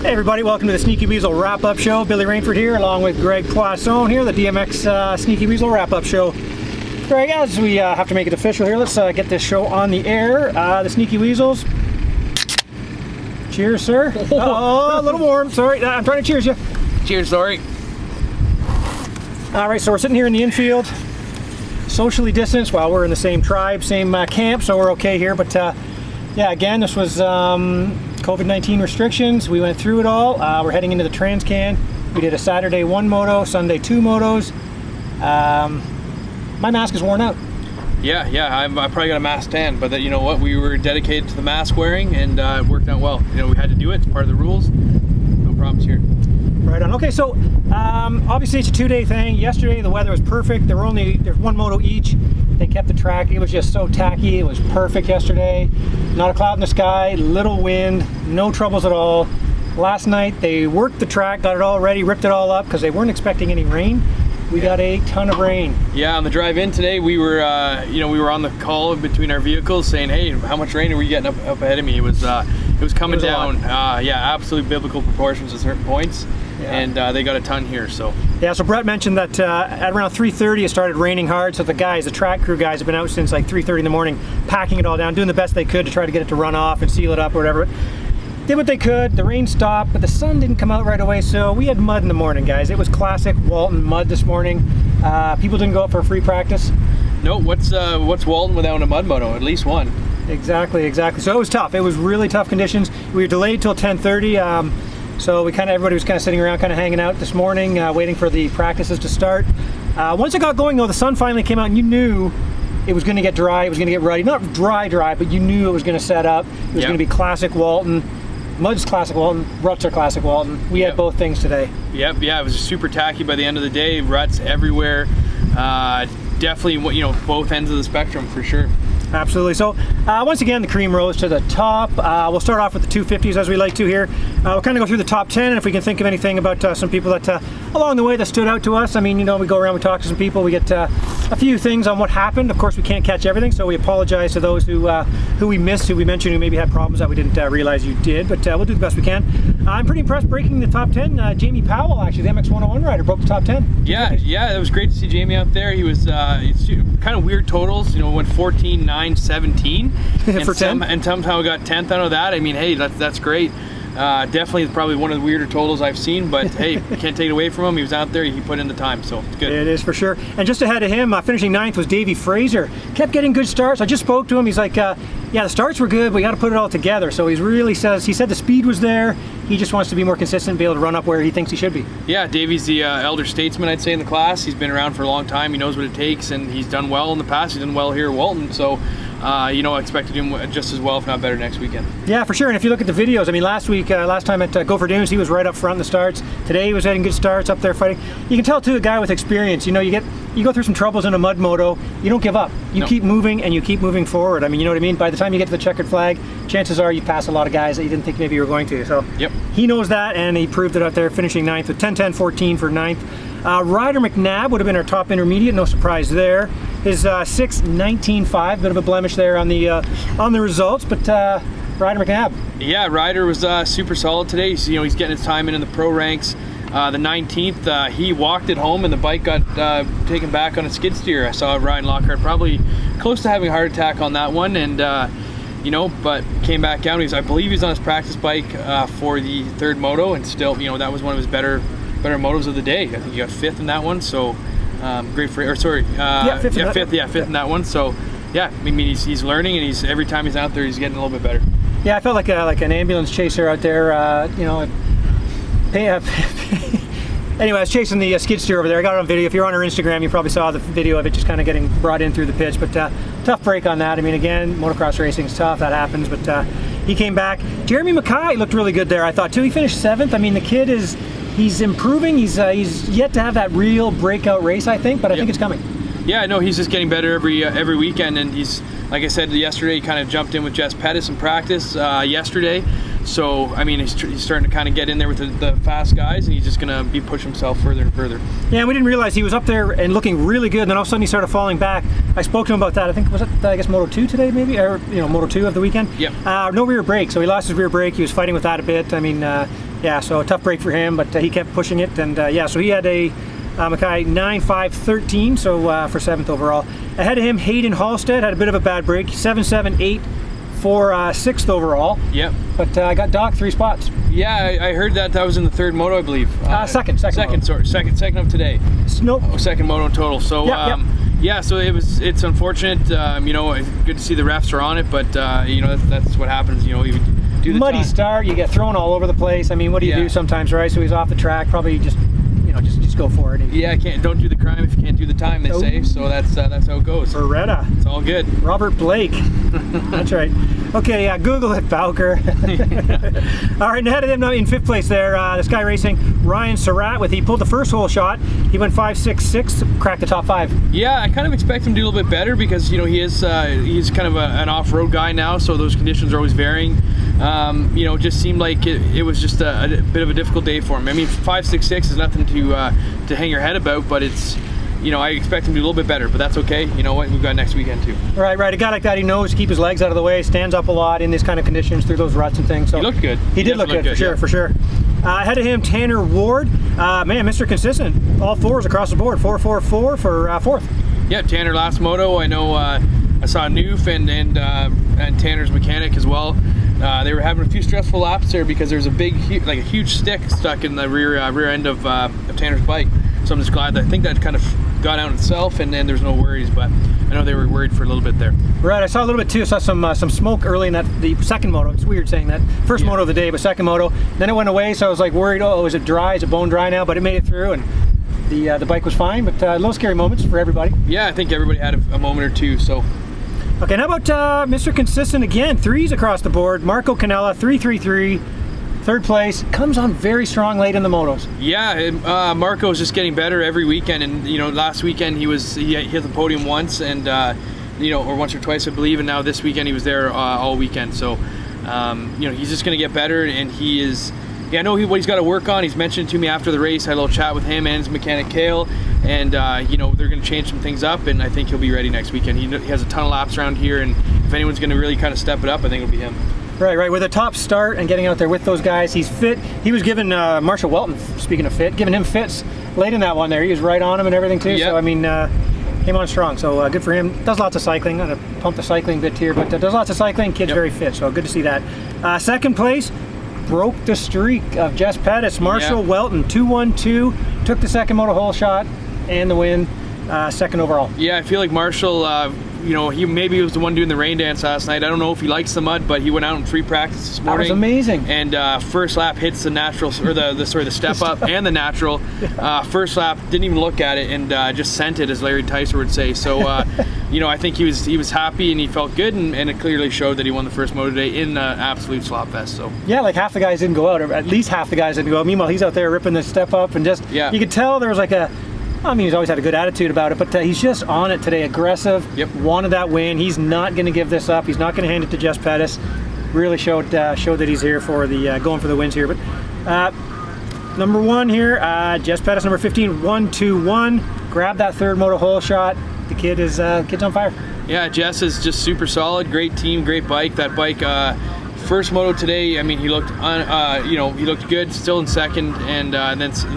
Hey everybody, welcome to the Sneaky Weasel wrap-up show. Billy Rainford here, along with Greg Poisson here, the DMX Sneaky Weasel wrap-up show. Greg, as we have to make it official here, let's get this show on the air. The Sneaky Weasels. Cheers, sir. Oh, a little warm. Sorry, I'm trying to cheers you. Cheers, sorry. All right, so we're sitting here in the infield, socially distanced while we're in the same tribe, same camp, so we're okay here. But yeah, again, this was COVID-19 restrictions. We went through it all. We're heading into the Transcan. We did a Saturday 1 moto, Sunday 2 motos. My mask is worn out. Yeah, I probably got a mask tan, but you know what? We were dedicated to the mask wearing, and it worked out well. You know, we had to do it. It's part of the rules. No problems here. Right on. Okay, so obviously it's a 2-day thing. Yesterday the weather was perfect. There's 1 moto each. They kept the track. It was just so tacky. It was perfect yesterday. Not a cloud in the sky, little wind, no troubles at all. Last night they worked the track, got it all ready, ripped it all up because they weren't expecting any rain. We got a ton of rain. Yeah, on the drive in today, we were, we were on the call between our vehicles saying, "Hey, how much rain are we getting up ahead of me?" It was coming down. Yeah, absolutely biblical proportions at certain points. Yeah. And they got a ton here, so. Yeah, so Brett mentioned that at around 3:30 it started raining hard, so the track crew guys have been out since like 3:30 in the morning, packing it all down, doing the best they could to try to get it to run off and seal it up or whatever. Did what they could, the rain stopped, but the sun didn't come out right away, so we had mud in the morning, guys. It was classic Walton mud this morning. People didn't go out for a free practice. No, what's Walton without a mud moto? At least one. Exactly. So it was tough. It was really tough conditions. We were delayed till 10:30. So everybody was kind of sitting around, kind of hanging out this morning, waiting for the practices to start. Once it got going though, the sun finally came out and you knew it was going to get dry, it was going to get ruddy. Not dry, but you knew it was going to set up. It was going to be classic Walton. Mud's classic Walton, ruts are classic Walton. We had both things today. Yep, yeah, it was super tacky by the end of the day, ruts everywhere. Definitely, both ends of the spectrum for sure. Absolutely. So once again, the cream rose to the top. We'll start off with the 250s as we like to here. We'll kind of go through the top 10, and if we can think of anything about some people that along the way that stood out to us. I mean, we go around, we talk to some people, we get a few things on what happened. Of course, we can't catch everything, so we apologize to those who we missed, who we mentioned, who maybe had problems that we didn't realize you did, but we'll do the best we can. I'm pretty impressed breaking the top 10. Jamie Powell, actually, the MX 101 rider, broke the top 10. Yeah, it was great to see Jamie out there. He was kind of weird totals, went 14, 9, 17 for 10, and somehow got 10th out of that. I mean, hey, that's great. Definitely probably one of the weirder totals I've seen, but hey, can't take it away from him. He was out there, he put in the time, so it's good. It is for sure. And just ahead of him, finishing 9th was Davey Fraser. Kept getting good starts. I just spoke to him. He's like, yeah, the starts were good, but we got to put it all together. So he said the speed was there. He just wants to be more consistent and be able to run up where he thinks he should be. Yeah, Davey's the elder statesman, I'd say, in the class. He's been around for a long time. He knows what it takes, and he's done well in the past. He's done well here at Walton, so I expect to do him just as well, if not better, next weekend. Yeah, for sure. And if you look at the videos, I mean, last time at Gopher Dunes, he was right up front in the starts. Today he was getting good starts up there fighting. You can tell too, a guy with experience. You go through some troubles in a mud moto, you don't give up. You keep moving and you keep moving forward. I mean, you know what I mean? By the time you get to the checkered flag, chances are you pass a lot of guys that you didn't think maybe you were going to. So he knows that, and he proved it out there, finishing 9th with 10-10-14 for 9th. Ryder McNabb would have been our top intermediate, no surprise there. His 6:19.5, bit of a blemish there on the results, but Ryder McNabb. Yeah, Ryder was super solid today. He's getting his time in the pro ranks. The 19th, he walked it home, and the bike got taken back on a skid steer. I saw Ryan Lockhart probably close to having a heart attack on that one, and but came back down. I believe he's on his practice bike for the 3rd moto, and still, that was one of his better motos of the day. I think he got 5th in that one, so great for, or sorry, fifth in that one. So yeah, I mean, he's learning, and every time he's out there, he's getting a little bit better. Yeah, I felt like an ambulance chaser out there. Anyway, I was chasing the skid steer over there. I got it on video. If you're on our Instagram, you probably saw the video of it just kind of getting brought in through the pitch. But tough break on that. I mean, again, motocross racing is tough. That happens. But he came back. Jeremy Mackay looked really good there, I thought, too. He finished 7th. I mean, the kid he's improving. He's yet to have that real breakout race, I think, but I think it's coming. Yeah, I know he's just getting better every weekend, and he's, like I said yesterday, he kind of jumped in with Jess Pettis in practice yesterday. So, I mean, he's starting to kind of get in there with the fast guys, and he's just going to push himself further and further. Yeah, we didn't realize he was up there and looking really good, and then all of a sudden he started falling back. I spoke to him about that. I think, was it, Moto 2 today, maybe? Or, Moto 2 of the weekend? Yep. No rear brake, so he lost his rear brake. He was fighting with that a bit. I mean, Yeah, so a tough break for him, but he kept pushing it, and yeah, so he had a Mackay 9.5.13, so for 7th overall. Ahead of him, Hayden Halstead had a bit of a bad break, 7.7.8 for 6th overall. Yep. But I got Doc 3 spots. Yeah, I heard that was in the 3rd moto, I believe. Second Second of today. Nope. Oh, 2nd moto in total. So yeah, so it's unfortunate. You know, good to see the refs are on it, but you know, that's what happens. You know, you do the muddy start, you get thrown all over the place. I mean, what do you do sometimes, right? So he's off the track, probably just, you know, just go for it. Yeah, don't do the crime if you can't do the time, they say. So that's how it goes. Beretta. It's all good. Robert Blake. That's right. Okay, yeah, Google it, Bowker. All right, and ahead of him in 5th place there, the Sky Racing, Ryan Surratt, he pulled the first hole shot. He went 5.66, cracked the top 5. Yeah, I kind of expect him to do a little bit better because, you know, he's kind of an off-road guy now, so those conditions are always varying. You know, it just seemed like it was just a bit of a difficult day for him. I mean, 5.66 is nothing to hang your head about, but it's, you know, I expect him to do a little bit better, but that's okay. You know what? We've got next weekend too. Right. A guy like that, he knows to keep his legs out of the way, stands up a lot in these kind of conditions through those ruts and things. So he looked good. He did look good, for sure. Ahead of him, Tanner Ward. Man, Mr. Consistent. All 4s across the board. 4.44 for 4th. Yeah, Tanner last moto. I know I saw Noof and Tanner's mechanic as well. They were having a few stressful laps there because there's a huge stick stuck in the rear end of Tanner's bike. So I'm just glad I think that kind of got out itself, and then there's no worries. But I know they were worried for a little bit there. Right, I saw a little bit too. I saw some smoke early in the second moto. It's weird saying that. First moto of the day, but second moto. Then it went away, so I was like worried. Oh, is it dry? Is it bone dry now? But it made it through, and the bike was fine. But little scary moments for everybody. Yeah, I think everybody had a moment or two. So. Okay, now about Mr. Consistent again. 3s across the board. Marco Canella, 3.33. 3rd place, comes on very strong late in the motos. Yeah, Marco's just getting better every weekend, and you know, last weekend he hit the podium once, and you know, or once or twice I believe, and now this weekend he was there all weekend. So you know, he's just going to get better, and he is. Yeah, I know what he's got to work on. He's mentioned it to me after the race. I had a little chat with him and his mechanic Kale, and you know, they're going to change some things up, and I think he'll be ready next weekend. He has a ton of laps around here, and if anyone's going to really kind of step it up, I think it'll be him. Right. With a top start and getting out there with those guys, he's fit. He was giving Marshall Walton, speaking of fit, giving him fits late in that one there. He was right on him and everything too. Yep. So I mean, came on strong. So good for him. Does lots of cycling. I'm gonna pump the cycling bit here, but does lots of cycling. Kid's very fit. So good to see that. 2nd place, broke the streak of Jess Pettis. Marshall Welton, 2.12, took the second moto hole shot and the win. 2nd overall. Yeah, I feel like Marshall. You know, he maybe was the one doing the rain dance last night. I don't know if he likes the mud, but he went out in free practice this morning. That was amazing. And first lap hits the natural, or the step up and the natural. First lap didn't even look at it and just sent it, as Larry Tyser would say. So you know, I think he was happy and he felt good, and it clearly showed that he won the first moto today in absolute slop fest. So yeah, like half the guys didn't go out, or at least half the guys didn't go out. Meanwhile, he's out there ripping the step up, and just you could tell there was like a. I mean, he's always had a good attitude about it, but he's just on it today, aggressive, wanted that win. He's not going to give this up. He's not going to hand it to Jess Pettis. Really showed that he's here for the going for the wins here. But number 1 here, Jess Pettis, number 15, 1-2-1. Grab that 3rd moto hole shot. The kid's on fire. Yeah, Jess is just super solid. Great team, great bike. That bike. First moto today, I mean, he looked, you know, he looked good, still in 2nd, and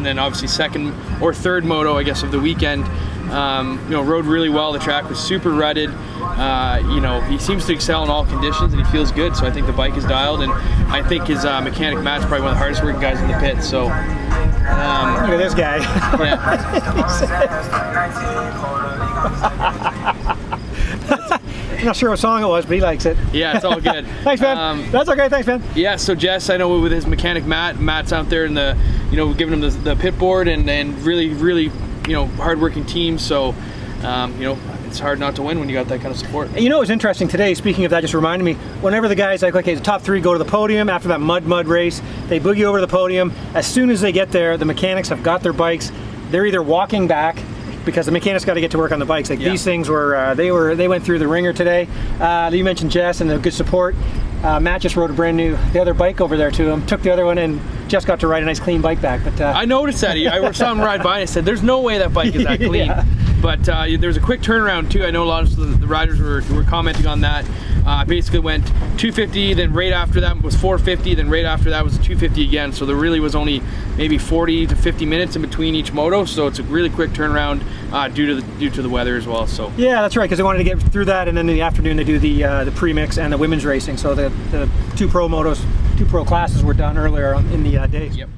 then obviously 2nd or 3rd moto, I guess, of the weekend. You know, rode really well. The track was super rutted. You know, he seems to excel in all conditions, and he feels good. So I think the bike is dialed, and I think his mechanic Matt's probably one of the hardest working guys in the pit. So look at this guy. I'm not sure what song it was, but he likes it. Yeah, it's all good. Thanks, man. That's okay. Thanks, man. Yeah, so Jess, I know with his mechanic Matt's out there in the, you know, giving him the pit board, and really, you know, hardworking team. So, you know, it's hard not to win when you got that kind of support. You know, it was interesting today. Speaking of that, just reminded me. Whenever the guys like, okay, the top 3 go to the podium after that mud race, they boogie over to the podium. As soon as they get there, the mechanics have got their bikes. They're either walking back, because the mechanics got to get to work on the bikes. Like these things were, they went through the ringer today. You mentioned Jess and the good support. Matt just rode the other bike over there to him, took the other one, and just got to ride a nice clean bike back. But I noticed that. I saw him ride by and I said, there's no way that bike is that clean. But there was a quick turnaround too. I know a lot of the riders were commenting on that. Basically went 250, then right after that was 450, then right after that was 250 again. So there really was only maybe 40 to 50 minutes in between each moto. So it's a really quick turnaround due to the weather as well. So yeah, that's right, because they wanted to get through that, and then in the afternoon they do the premix and the women's racing. So the two pro classes were done earlier in the day. Yep.